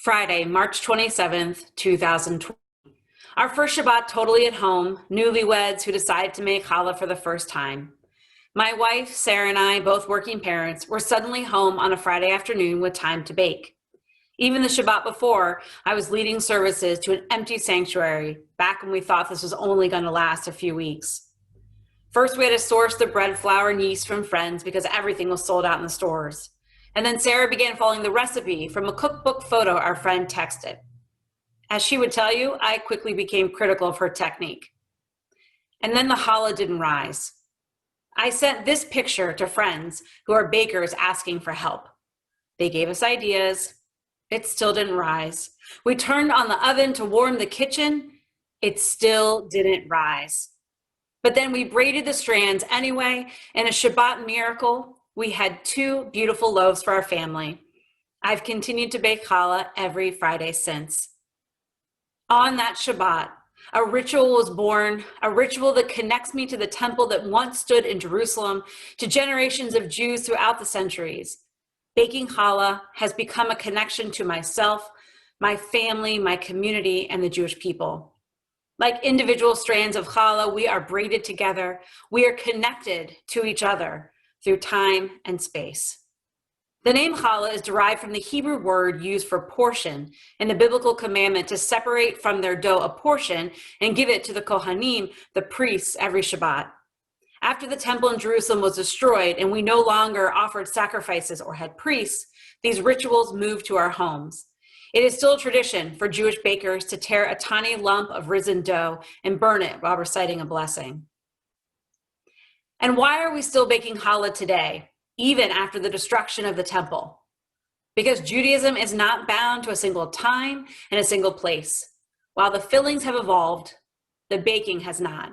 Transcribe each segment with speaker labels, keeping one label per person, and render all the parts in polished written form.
Speaker 1: Friday, March 27th, 2020. Our first Shabbat totally at home, newlyweds who decided to make challah for the first time. My wife, Sarah, and I, both working parents, were suddenly home on a Friday afternoon with time to bake. Even the Shabbat before, I was leading services to an empty sanctuary, back when we thought this was only going to last a few weeks. First, we had to source the bread, flour, and yeast from friends because everything was sold out in the stores. And then Sarah began following the recipe from a cookbook photo our friend texted. As she would tell you, I quickly became critical of her technique. And then the challah didn't rise. I sent this picture to friends who are bakers asking for help. They gave us ideas. It still didn't rise. We turned on the oven to warm the kitchen. It still didn't rise. But then we braided the strands anyway, and a Shabbat miracle, we had 2 beautiful loaves for our family. I've continued to bake challah every Friday since. On that Shabbat, a ritual was born, a ritual that connects me to the temple that once stood in Jerusalem, to generations of Jews throughout the centuries. Baking challah has become a connection to myself, my family, my community, and the Jewish people. Like individual strands of challah, we are braided together. We are connected to each other through time and space. The name challah is derived from the Hebrew word used for portion in the biblical commandment to separate from their dough a portion and give it to the Kohanim, the priests, every Shabbat. After the temple in Jerusalem was destroyed and we no longer offered sacrifices or had priests, these rituals moved to our homes. It is still a tradition for Jewish bakers to tear a tiny lump of risen dough and burn it while reciting a blessing. And why are we still baking challah today, even after the destruction of the temple? Because Judaism is not bound to a single time and a single place. While the fillings have evolved, the baking has not.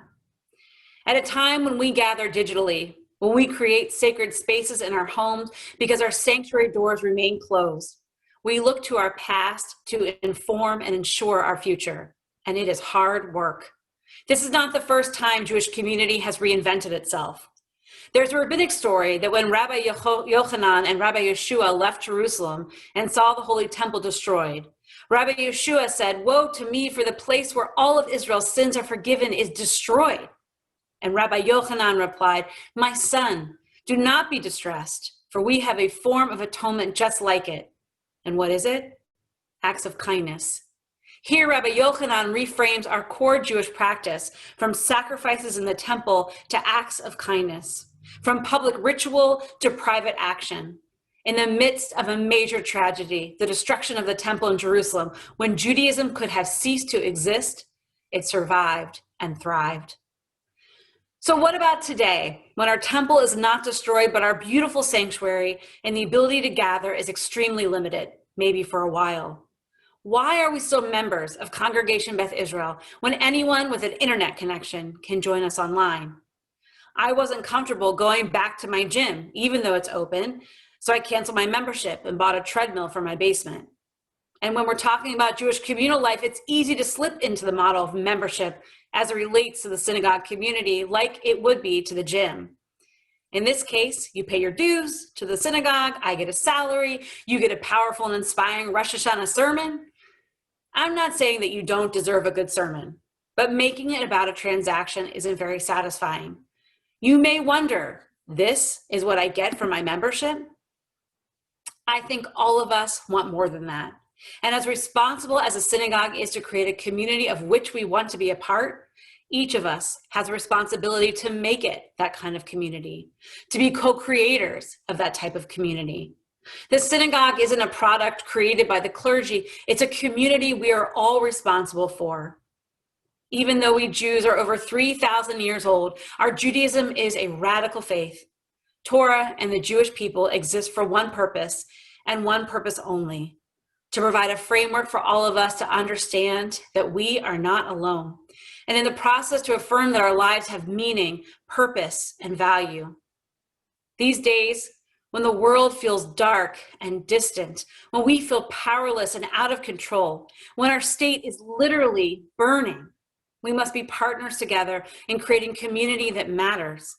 Speaker 1: At a time when we gather digitally, when we create sacred spaces in our homes because our sanctuary doors remain closed, we look to our past to inform and ensure our future, and it is hard work. This is not the first time Jewish community has reinvented itself. There's a rabbinic story that when Rabbi Yochanan and Rabbi Yeshua left Jerusalem and saw the Holy Temple destroyed, Rabbi Yeshua said, "Woe to me, for the place where all of Israel's sins are forgiven is destroyed." And Rabbi Yochanan replied, "My son, do not be distressed, for we have a form of atonement just like it." And what is it? Acts of kindness. Here, Rabbi Yochanan reframes our core Jewish practice from sacrifices in the temple to acts of kindness, from public ritual to private action. In the midst of a major tragedy, the destruction of the temple in Jerusalem, when Judaism could have ceased to exist, it survived and thrived. So what about today, when our temple is not destroyed, but our beautiful sanctuary and the ability to gather is extremely limited, maybe for a while? Why are we still members of Congregation Beth Israel when anyone with an internet connection can join us online? I wasn't comfortable going back to my gym, even though it's open, so I canceled my membership and bought a treadmill for my basement. And when we're talking about Jewish communal life, it's easy to slip into the model of membership as it relates to the synagogue community, like it would be to the gym. In this case, you pay your dues to the synagogue, I get a salary, you get a powerful and inspiring Rosh Hashanah sermon. I'm not saying that you don't deserve a good sermon, but making it about a transaction isn't very satisfying. You may wonder, this is what I get for my membership? I think all of us want more than that. And as responsible as a synagogue is to create a community of which we want to be a part, each of us has a responsibility to make it that kind of community, to be co-creators of that type of community. The synagogue isn't a product created by the clergy. It's a community we are all responsible for. Even though we Jews are over 3,000 years old, our Judaism is a radical faith. Torah and the Jewish people exist for one purpose and one purpose only: to provide a framework for all of us to understand that we are not alone, and in the process to affirm that our lives have meaning, purpose, and value. These days, when the world feels dark and distant, when we feel powerless and out of control, when our state is literally burning, we must be partners together in creating community that matters.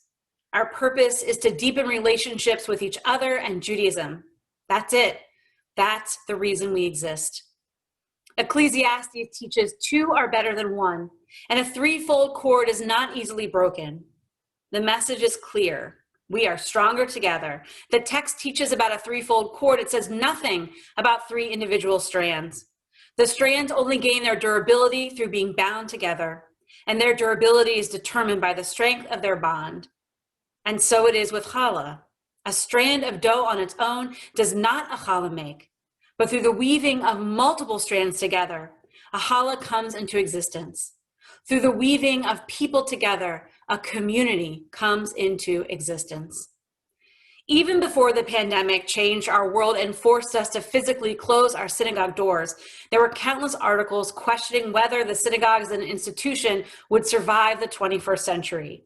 Speaker 1: Our purpose is to deepen relationships with each other and Judaism. That's it. That's the reason we exist. Ecclesiastes teaches two are better than one, and a threefold cord is not easily broken. The message is clear. We are stronger together. The text teaches about a threefold cord. It says nothing about three individual strands. The strands only gain their durability through being bound together, and their durability is determined by the strength of their bond. And so it is with challah. A strand of dough on its own does not a challah make, but through the weaving of multiple strands together, a challah comes into existence. Through the weaving of people together, a community comes into existence. Even before the pandemic changed our world and forced us to physically close our synagogue doors, there were countless articles questioning whether the synagogue as an institution would survive the 21st century.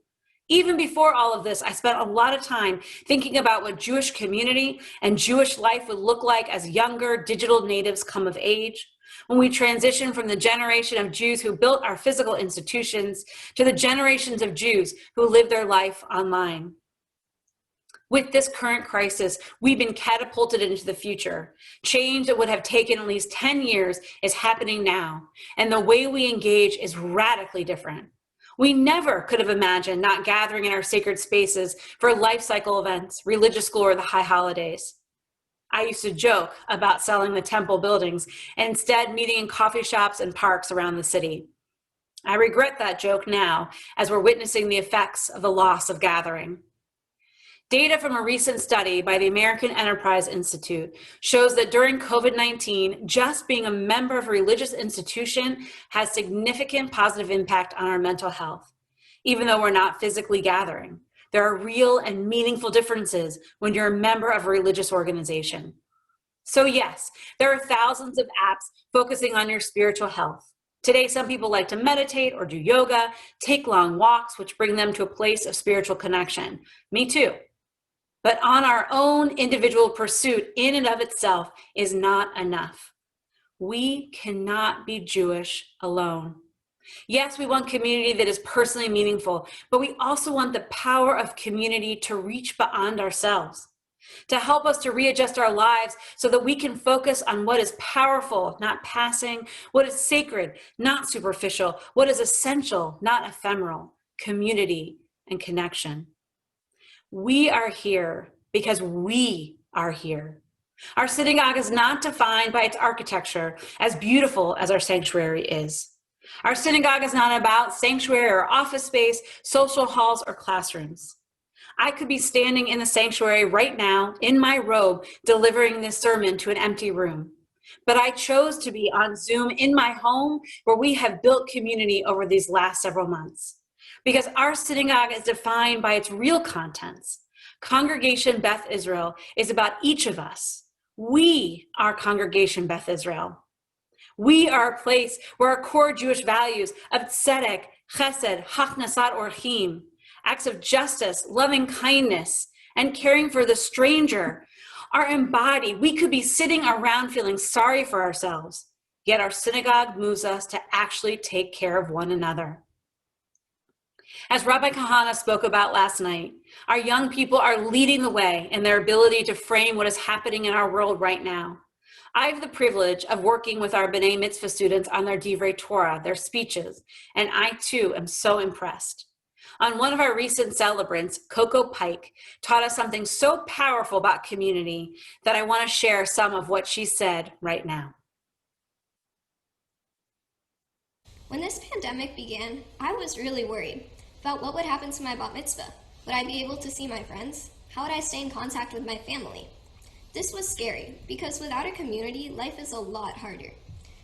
Speaker 1: Even before all of this, I spent a lot of time thinking about what Jewish community and Jewish life would look like as younger digital natives come of age, when we transition from the generation of Jews who built our physical institutions to the generations of Jews who live their life online. With this current crisis, we've been catapulted into the future. Change that would have taken at least 10 years is happening now, and the way we engage is radically different. We never could have imagined not gathering in our sacred spaces for life cycle events, religious school, or the high holidays. I used to joke about selling the temple buildings and instead meeting in coffee shops and parks around the city. I regret that joke now as we're witnessing the effects of the loss of gathering. Data from a recent study by the American Enterprise Institute shows that during COVID-19, just being a member of a religious institution has significant positive impact on our mental health, even though we're not physically gathering. There are real and meaningful differences when you're a member of a religious organization. So yes, there are thousands of apps focusing on your spiritual health. Today, some people like to meditate or do yoga, take long walks, which bring them to a place of spiritual connection. Me too. But on our own individual pursuit in and of itself is not enough. We cannot be Jewish alone. Yes, we want community that is personally meaningful, but we also want the power of community to reach beyond ourselves, to help us to readjust our lives so that we can focus on what is powerful, not passing, what is sacred, not superficial, what is essential, not ephemeral, community and connection. We are here because we are here. Our synagogue is not defined by its architecture, as beautiful as our sanctuary is. Our synagogue is not about sanctuary or office space, social halls, or classrooms. I could be standing in the sanctuary right now in my robe delivering this sermon to an empty room. But I chose to be on Zoom in my home where we have built community over these last several months. Because our synagogue is defined by its real contents. Congregation Beth Israel is about each of us. We are Congregation Beth Israel. We are a place where our core Jewish values of tzedek, chesed, hachnasat orchim, acts of justice, loving kindness, and caring for the stranger are embodied. We could be sitting around feeling sorry for ourselves, yet our synagogue moves us to actually take care of one another. As Rabbi Kahana spoke about last night, our young people are leading the way in their ability to frame what is happening in our world right now. I have the privilege of working with our B'nai Mitzvah students on their Divrei Torah, their speeches, and I too am so impressed. On one of our recent celebrants, Coco Pike taught us something so powerful about community that I want to share some of what she said right now.
Speaker 2: When this pandemic began, I was really worried about what would happen to my bat mitzvah. Would I be able to see my friends? How would I stay in contact with my family? This was scary because without a community, life is a lot harder.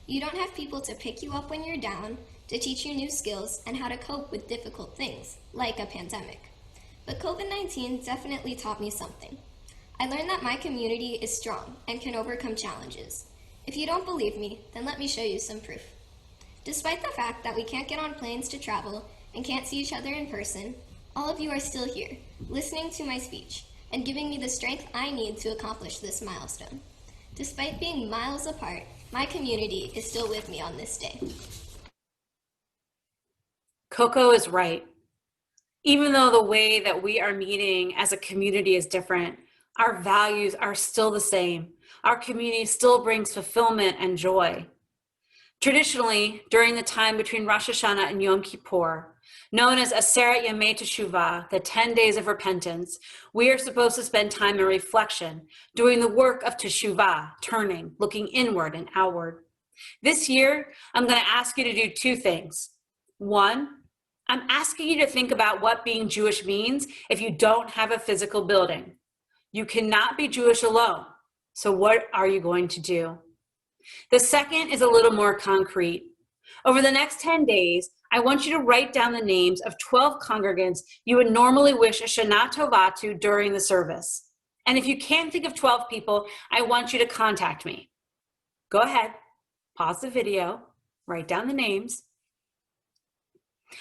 Speaker 2: You don't have people to pick you up when you're down, to teach you new skills and how to cope with difficult things, like a pandemic. But COVID-19 definitely taught me something. I learned that my community is strong and can overcome challenges. If you don't believe me, then let me show you some proof. Despite the fact that we can't get on planes to travel and can't see each other in person, all of you are still here, listening to my speech and giving me the strength I need to accomplish this milestone. Despite being miles apart, my community is still with me on this day.
Speaker 1: Coco is right. Even though the way that we are meeting as a community is different, our values are still the same. Our community still brings fulfillment and joy. Traditionally, during the time between Rosh Hashanah and Yom Kippur, known as Aseret Yamei Teshuvah, the 10 days of repentance, we are supposed to spend time in reflection, doing the work of Teshuvah, turning, looking inward and outward. This year, I'm going to ask you to do two things. One, I'm asking you to think about what being Jewish means if you don't have a physical building. You cannot be Jewish alone. So what are you going to do? The second is a little more concrete. Over the next 10 days, I want you to write down the names of 12 congregants you would normally wish a Shana Tova to during the service. And if you can't think of 12 people, I want you to contact me. Go ahead, pause the video, write down the names.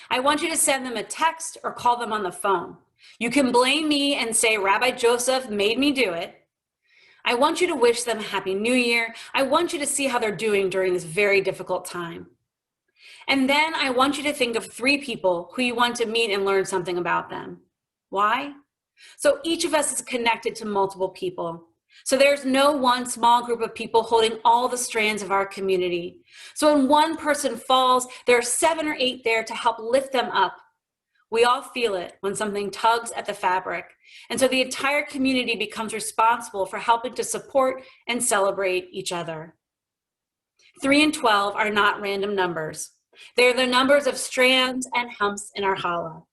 Speaker 1: I want you to send them a text or call them on the phone. You can blame me and say, Rabbi Joseph made me do it. I want you to wish them a Happy New Year. I want you to see how they're doing during this very difficult time. And then I want you to think of 3 people who you want to meet and learn something about them. Why? So each of us is connected to multiple people. So there's no one small group of people holding all the strands of our community. So when one person falls, there are 7 or 8 there to help lift them up. We all feel it when something tugs at the fabric. And so the entire community becomes responsible for helping to support and celebrate each other. 3 and 12 are not random numbers. They're the numbers of strands and humps in our challah.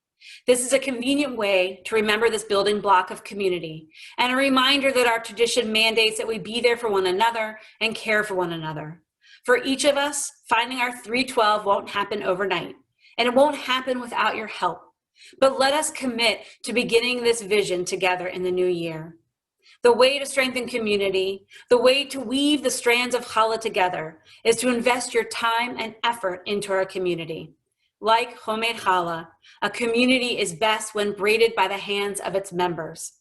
Speaker 1: This is a convenient way to remember this building block of community and a reminder that our tradition mandates that we be there for one another and care for one another. For each of us, finding our 312 won't happen overnight, and it won't happen without your help. But let us commit to beginning this vision together in the new year. The way to strengthen community, the way to weave the strands of challah together is to invest your time and effort into our community. Like Homed Challah, a community is best when braided by the hands of its members.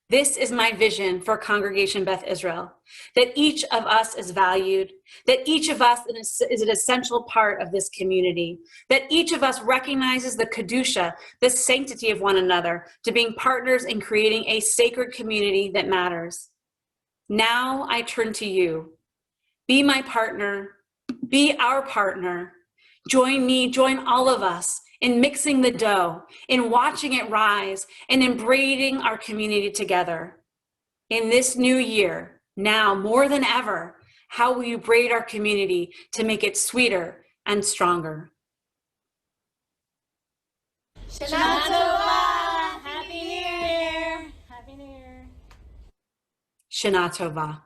Speaker 1: This is my vision for Congregation Beth Israel, that each of us is valued, that each of us is an essential part of this community, that each of us recognizes the Kedusha, the sanctity of one another, to being partners in creating a sacred community that matters. Now I turn to you. Be my partner, be our partner. Join me, join all of us in mixing the dough, in watching it rise, and in braiding our community together. In this new year, now more than ever, how will you braid our community to make it sweeter and stronger?
Speaker 3: Shana Tova! Happy New Year! Happy New Year!
Speaker 1: Shana Tova.